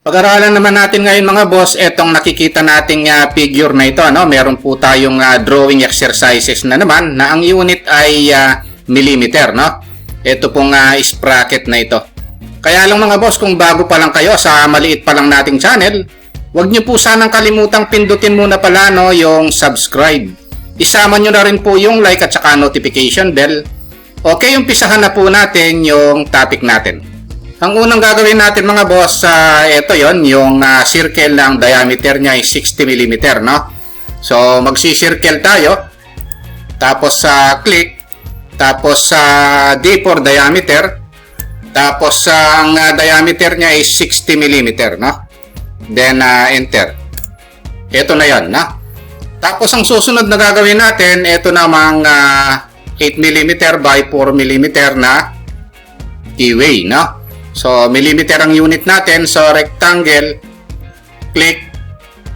Pag-aralan naman natin ngayon mga boss, etong nakikita nating figure na ito, no? Meron po tayong drawing exercises na naman na ang unit ay millimeter, no? Ito pong sprocket na ito. Kaya lang mga boss, kung bago pa lang kayo sa maliit pa lang nating channel, huwag nyo po sanang kalimutang pindutin muna pala no, yung subscribe. Isama nyo na rin po yung like at saka notification bell. Okay, umpisahan na po natin yung topic natin. Ang unang gagawin natin mga boss, ito yon yung circle ng diameter niya ay 60 mm, no? So, magsi-circle tayo. Tapos click. Tapos D for diameter. Tapos ang diameter niya ay 60 mm, no? Then, enter. Ito na yon, no? Tapos, ang susunod na gagawin natin, ito namang 8 mm by 4 mm na keyway, no? So, millimeter ang unit natin. So, rectangle, click,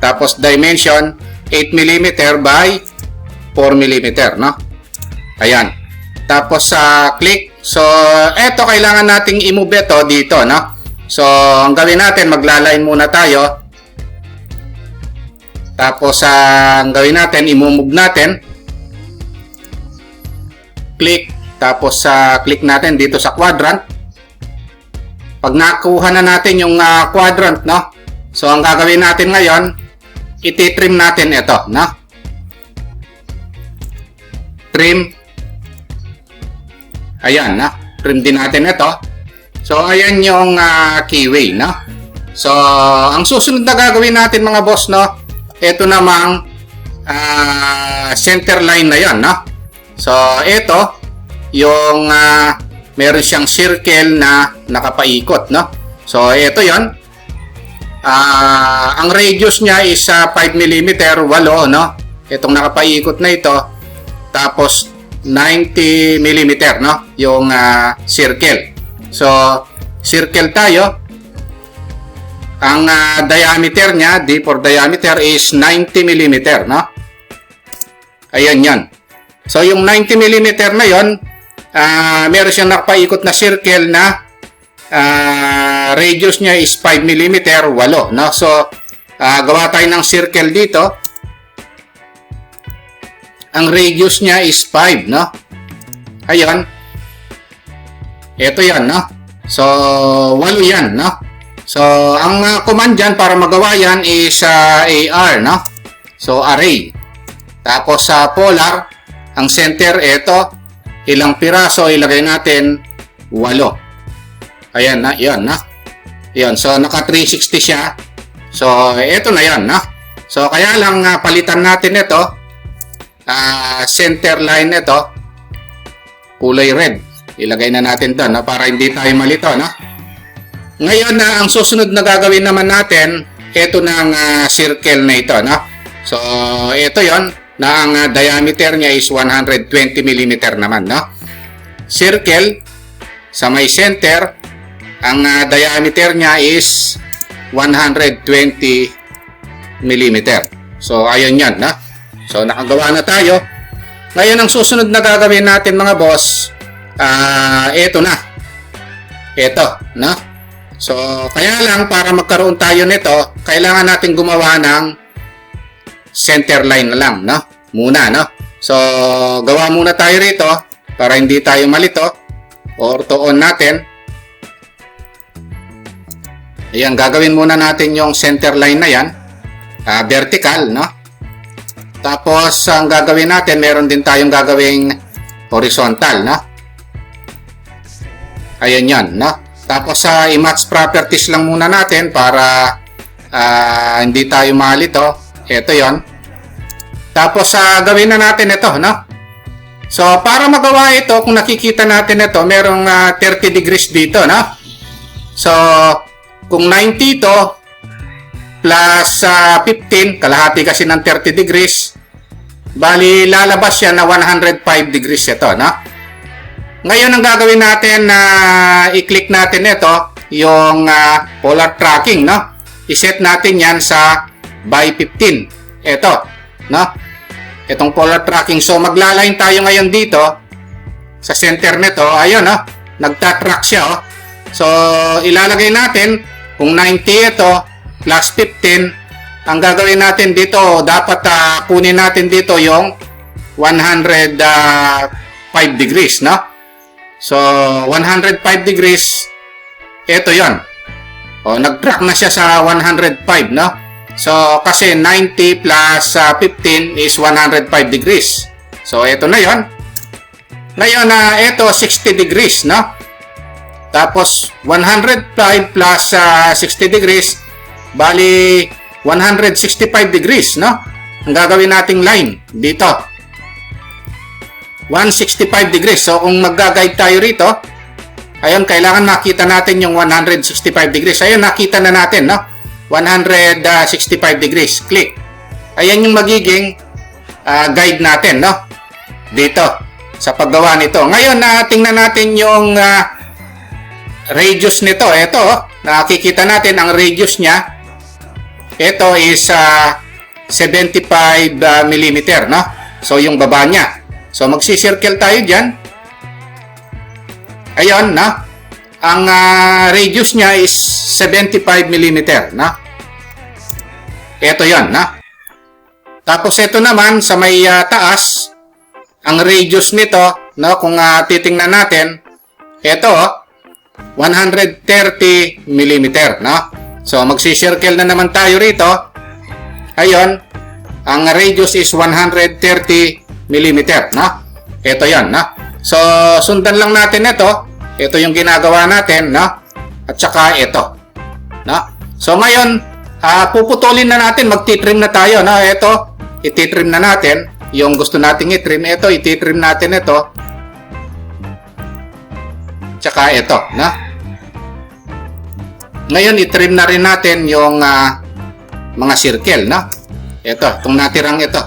tapos dimension, 8 mm by 4 mm, no? Ayan. Tapos, click. So, eto, kailangan nating i-move ito dito, no? So, ang gawin natin, maglaline muna tayo. Tapos, ang gawin natin, i-move natin. Click. Tapos, click natin dito sa quadrant. Pag nakuha na natin yung quadrant, no? So, ang gagawin natin ngayon, iti-trim natin ito, no? Trim. Ayan, no? Trim din natin ito. So, ayan yung keyway, no? So, ang susunod na gagawin natin mga boss, no? Ito namang center line na yan, no? So, ito, yung meron siyang circle na nakapaikot, no? So, ito yon. Ang radius niya is 5 mm, 8, no? Itong nakapaikot na ito. Tapos, 90 mm, no? Yung circle. So, circle tayo. Ang diameter niya, D for diameter, is 90 mm, no? Ayan yan. So, yung 90 mm na yon, meron siyang nakapaikot na circle na radius niya is 5 mm, 8, no? So, gawa tayo ng circle dito. Ang radius niya is 5, no? Ayun. Ito yan, no? So, 8 yan, no? So, ang command dyan para magawa yan is AR, no? So, array. Tapos, sa polar, ang center, ito. Ilang piraso ilagay natin? 8. Ayan na, yan na. Yan, so naka 360 siya. So, ito na yan, na. So, kaya lang palitan natin ito. Center line ito. Kulay red. Ilagay na natin ito, na, para hindi tayo malito, na. Ngayon, ang susunod na gagawin naman natin, ito na ang circle na ito, na. So, ito yon na ang diameter niya is 120 mm naman, no? Circle, sa may center, ang diameter niya is 120 mm. So, ayun yan, no? So, nakagawa na tayo. Ngayon, ang susunod na gagawin natin, mga boss, ito na. Ito, no? So, kaya lang, para magkaroon tayo nito, kailangan natin gumawa ng center line na lang, no? Muna, no? So, gawa muna tayo rito para hindi tayo malito. Ortho on natin. Ayan, gagawin muna natin yung center line na yan. Vertical, no? Tapos, ang gagawin natin, meron din tayong gagawing horizontal, no? Ayan yan, no? Tapos, i-match properties lang muna natin para hindi tayo malito. Ito yon. Tapos, gawin na natin ito, no? So, para magawa ito, kung nakikita natin ito, merong 30 degrees dito, no? So, kung 90 ito, plus 15, kalahati kasi ng 30 degrees, bali, lalabas siya na 105 degrees ito, no? Ngayon, ang gagawin natin, i-click natin ito, yung polar tracking, no? I-set natin yan sa by 15. Ito, no? Itong polar tracking. So, maglaline tayo ngayon dito sa center nito. Ayun, no? Nagtatrack siya, oh. So, ilalagay natin Kung 90 ito, plus 15, ang gagawin natin dito, dapat kunin natin dito yung 105 degrees, no? So, 105 degrees, ito yon. O, nag-track na siya sa 105, no? So, kasi 90 plus 15 is 105 degrees. So, ito na yon. Ngayon, ito 60 degrees, no? Tapos, 105 plus 60 degrees, bali 165 degrees, no? Ang gagawin nating line dito. 165 degrees. So, kung mag-guide tayo rito, ayun, kailangan makita natin yung 165 degrees. Ayun, nakita na natin, no? 165 degrees. Click. Ayan yung magiging guide natin, no? Dito, sa paggawa nito. Ngayon, tingnan natin yung radius nito. Ito, nakikita natin ang radius niya. Ito is 75 mm, no? So, yung baba niya. So, magsisircle tayo dyan. Ayun, no? Ang radius niya is 75 mm, no? Ito yon, no? Tapos, ito naman, sa may taas, ang radius nito, no? Kung titingnan natin, ito, 130 mm, no? So, magsisircle na naman tayo rito. Ayun, ang radius is 130 mm, no? Ito yan, no? So, sundan lang natin ito. Ito yung ginagawa natin, no? At saka ito, no? So, ngayon, puputulin na natin. Magtitrim na tayo, no? Ito, ititrim na natin. Yung gusto nating itrim, ito, ititrim natin ito. Tsaka ito, no? Ngayon, itrim na rin natin yung mga circle, no? Ito, itong natirang ito.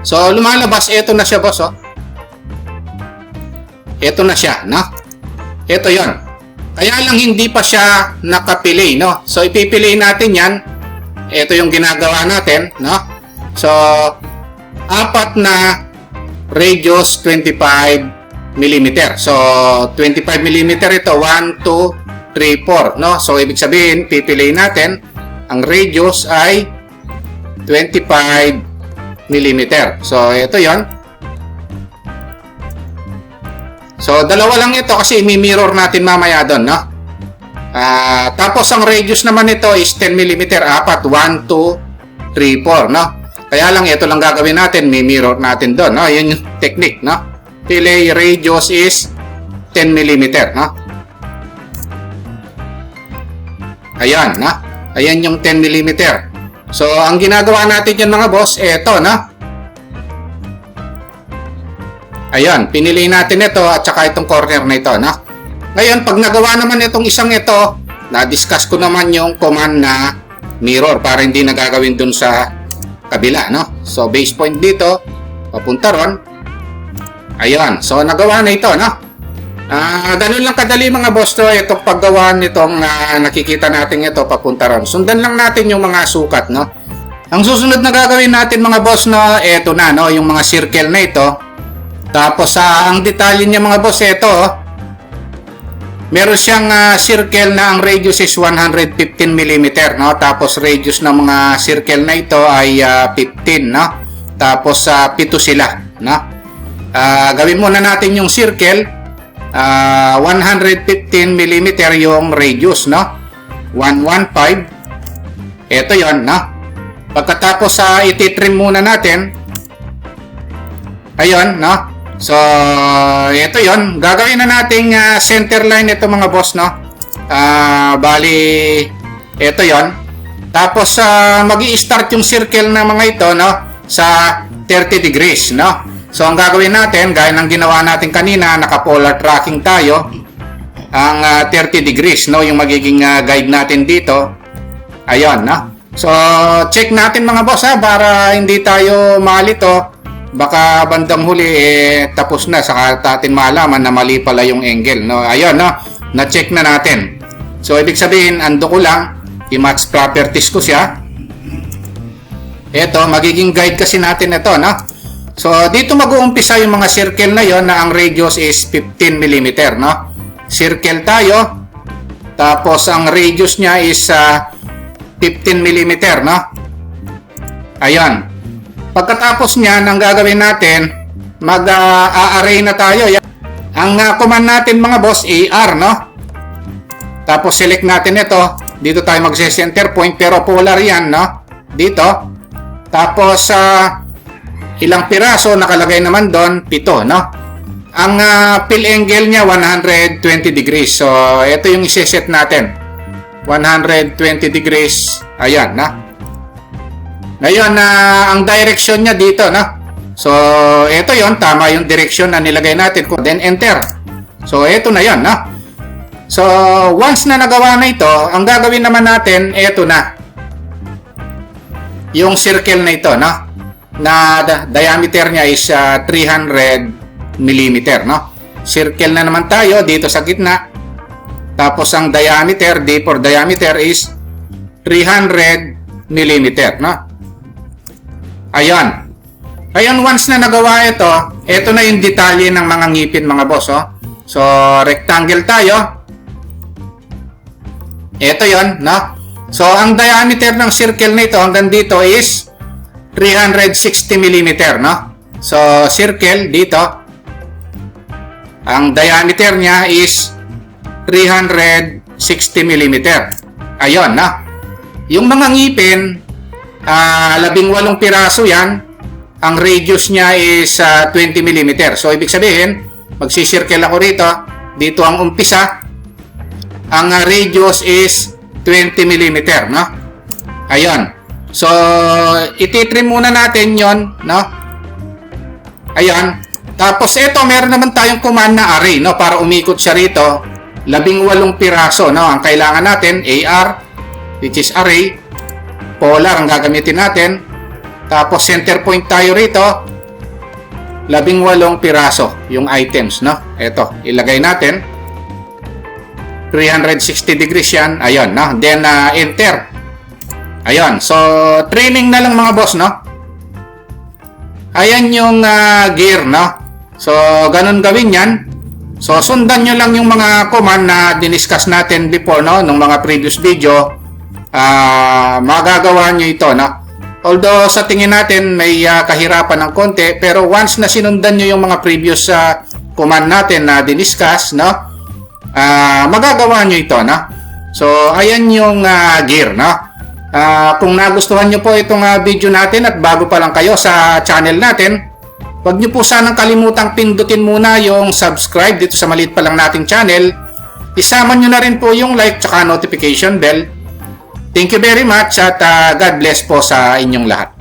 So, lumalabas, ito na siya, boss, oh. Ito na siya, no? Ito yon. Kaya lang hindi pa siya nakapili, no? So, ipipiliin natin yan. Ito yung ginagawa natin, no? So, apat na radius 25 mm. So, 25 mm ito, 1, 2, 3, 4, no? So, ibig sabihin, pipiliin natin, ang radius ay 25 mm. So, ito yon. So, dalawa lang ito kasi imi-mirror natin mamaya doon, no? Tapos, ang radius naman ito is 10 mm. Apat, 1, 2, 3, 4, no? Kaya lang, ito lang gagawin natin. May-mirror natin doon, no? Yun yung technique, no? Pili radius is 10 mm, no? Ayan, no? Ayan yung 10 mm. So, ang ginagawa natin yan, mga boss, ito, no? Ayan, pinili natin ito at saka itong corner na ito, no? Ngayon, pag nagawa naman itong isang ito, na-discuss ko naman yung command na mirror para hindi nagagawin dun sa kabila, no? So, base point dito, papunta ron. Ayan, so nagawa na ito, no? Ganun lang kadali, mga boss, to. Itong paggawa nitong nakikita natin ito, papunta ron. Sundan lang natin yung mga sukat, no? Ang susunod na gagawin natin, mga boss, no? Ito na, no? Yung mga circle na ito. Tapos, ang detalye niya, mga boss, ito, meron siyang circle na ang radius is 115 mm, no? Tapos, radius ng mga circle na ito ay 15, no? Tapos, 7 sila, no? Gawin muna natin yung circle. 115 mm yung radius, no? 115. Ito yon, no? Pagkatapos, ititrim muna natin. Ayun, no? So, ito yon. Gagawin na nating center line ito, mga boss, no? Bali, ito yon. Tapos, mag-i-start yung circle na mga ito, no? Sa 30 degrees, no? So, ang gagawin natin, gaya ng ginawa natin kanina, naka-polar tracking tayo. Ang 30 degrees, no? Yung magiging guide natin dito. Ayun, no? So, check natin, mga boss, para hindi tayo malito. Baka bandang huli, tapos na, saka natin malaman na mali pala yung angle, no? Ayun, no? Na-check na natin. So, ibig sabihin, ando ko lang, i-match properties ko siya. Ito, magiging guide kasi natin ito, no? So, dito mag-uumpisa yung mga circle na yon na ang radius is 15 mm, no? Circle tayo. Tapos ang radius niya is 15 mm, no? Ayun. Pagkatapos niyan, ang gagawin natin, mag-array na tayo. Ang command natin mga boss, AR, no? Tapos select natin ito. Dito tayo mag-center point, pero polar yan, no? Dito. Tapos ilang piraso nakalagay naman doon, 7, no? Ang fill angle niya 120 degrees. So ito yung i-set natin. 120 degrees. Ayan, no? Ngayon ang direction niya dito, no? So ito yon, tama yung direction na nilagay natin. Then enter. So ito na yon, no? So once na nagawa na ito, ang gagawin naman natin, ito na. Yung circle na ito, no? Na diameter niya is 300 mm, no? Circle na naman tayo dito sa gitna. Tapos ang diameter, D for diameter is 300 mm, no? Ayan. Ayan, once na nagawa ito na yung detalye ng mga ngipin mga boss, oh. So rectangle tayo. Ito yon, no? So ang diameter ng circle na ito hanggang dito is 360 mm, no? So circle dito, ang diameter niya is 360 mm. Ayun, no? Yung mga ngipin, 18 piraso yan. Ang radius niya is 20 mm. So ibig sabihin, magsisircle ako rito. Dito ang umpisa. Ang radius is 20 mm, no? Ayun. So ititrim muna natin yon, no? Ayun. Tapos ito, meron naman tayong command na array, no? Para umikot siya rito. 18 piraso, no? Ang kailangan natin, AR, which is array. Polar ang gagamitin natin. Tapos center point tayo rito. 18 piraso yung items, no? Ito, ilagay natin. 360 degrees yan. Ayun, no? Then enter. Ayun. So training na lang mga boss, no? Ayan yung gear, no? So ganun gawin yan. So sundan nyo lang yung mga command na diniscuss natin before, no? Nung mga previous video. Magagawa nyo ito, no? Although sa tingin natin may kahirapan ng konti, pero once na sinundan nyo yung mga previous command natin na diniscuss, no? Magagawa nyo ito, no? So ayan yung gear, no? Kung nagustuhan nyo po itong video natin at bago pa lang kayo sa channel natin, huwag nyo po sanang kalimutang pindutin muna yung subscribe dito sa maliit pa lang nating channel. Isama nyo na rin po yung like tsaka notification bell. Thank you very much at God bless po sa inyong lahat.